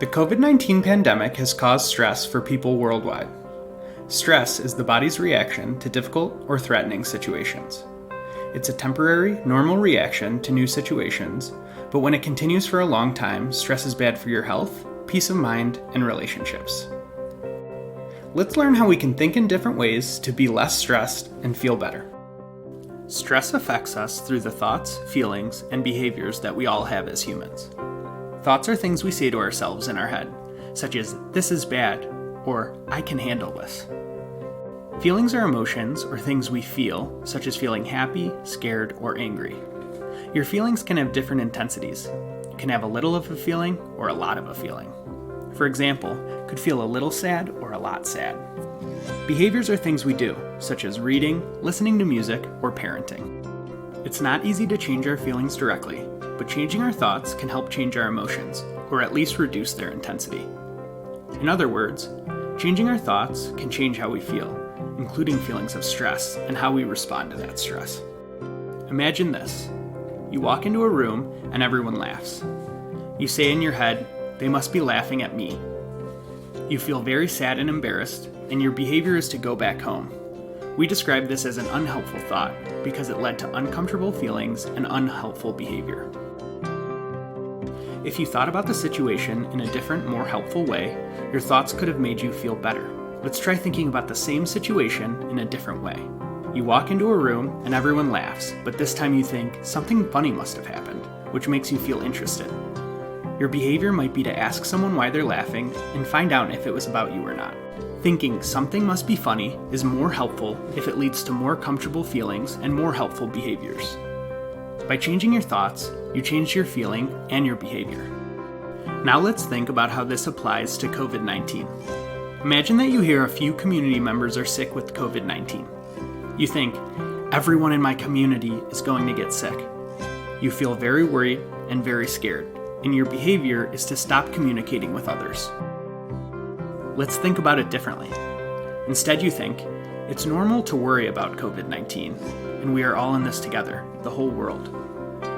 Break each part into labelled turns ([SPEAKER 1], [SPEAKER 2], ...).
[SPEAKER 1] The COVID-19 pandemic has caused stress for people worldwide. Stress is the body's reaction to difficult or threatening situations. It's a temporary, normal reaction to new situations, but when it continues for a long time, stress is bad for your health, peace of mind, and relationships. Let's learn how we can think in different ways to be less stressed and feel better. Stress affects us through the thoughts, feelings, and behaviors that we all have as humans. Thoughts are things we say to ourselves in our head, such as, "This is bad," or "I can handle this." Feelings are emotions or things we feel, such as feeling happy, scared, or angry. Your feelings can have different intensities. You can have a little of a feeling or a lot of a feeling. For example, could feel a little sad or a lot sad. Behaviors are things we do, such as reading, listening to music, or parenting. It's not easy to change our feelings directly, but changing our thoughts can help change our emotions, or at least reduce their intensity. In other words, changing our thoughts can change how we feel, including feelings of stress and how we respond to that stress. Imagine this. You walk into a room and everyone laughs. You say in your head, "They must be laughing at me." You feel very sad and embarrassed, and your behavior is to go back home. We describe this as an unhelpful thought because it led to uncomfortable feelings and unhelpful behavior. If you thought about the situation in a different, more helpful way, your thoughts could have made you feel better. Let's try thinking about the same situation in a different way. You walk into a room and everyone laughs, but this time you think something funny must have happened, which makes you feel interested. Your behavior might be to ask someone why they're laughing and find out if it was about you or not. Thinking something must be funny is more helpful if it leads to more comfortable feelings and more helpful behaviors. By changing your thoughts, you change your feeling and your behavior. Now let's think about how this applies to COVID-19. Imagine that you hear a few community members are sick with COVID-19. You think, everyone in my community is going to get sick. You feel very worried and very scared, and your behavior is to stop communicating with others. Let's think about it differently. Instead, you think, it's normal to worry about COVID-19, and we are all in this together, the whole world.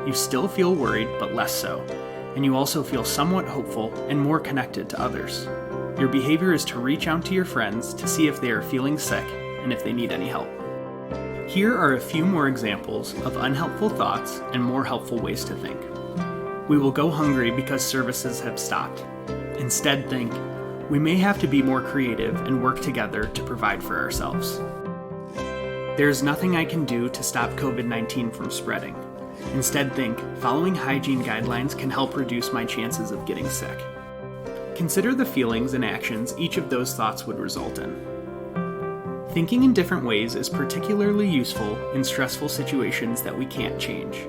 [SPEAKER 1] You still feel worried, but less so, and you also feel somewhat hopeful and more connected to others. Your behavior is to reach out to your friends to see if they are feeling sick and if they need any help. Here are a few more examples of unhelpful thoughts and more helpful ways to think. We will go hungry because services have stopped. Instead, think, we may have to be more creative and work together to provide for ourselves. There's nothing I can do to stop COVID-19 from spreading. Instead, think, following hygiene guidelines can help reduce my chances of getting sick. Consider the feelings and actions each of those thoughts would result in. Thinking in different ways is particularly useful in stressful situations that we can't change.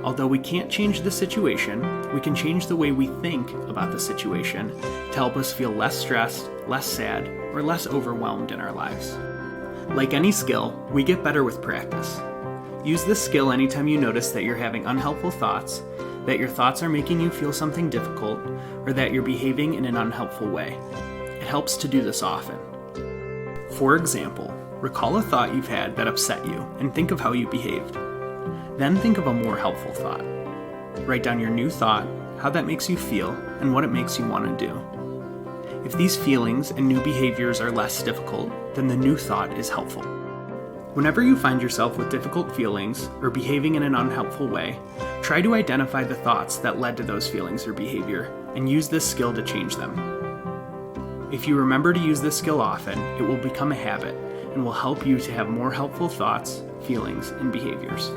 [SPEAKER 1] Although we can't change the situation, we can change the way we think about the situation to help us feel less stressed, less sad, or less overwhelmed in our lives. Like any skill, we get better with practice. Use this skill anytime you notice that you're having unhelpful thoughts, that your thoughts are making you feel something difficult, or that you're behaving in an unhelpful way. It helps to do this often. For example, recall a thought you've had that upset you and think of how you behaved. Then think of a more helpful thought. Write down your new thought, how that makes you feel, and what it makes you want to do. If these feelings and new behaviors are less difficult, then the new thought is helpful. Whenever you find yourself with difficult feelings or behaving in an unhelpful way, try to identify the thoughts that led to those feelings or behavior and use this skill to change them. If you remember to use this skill often, it will become a habit and will help you to have more helpful thoughts, feelings, and behaviors.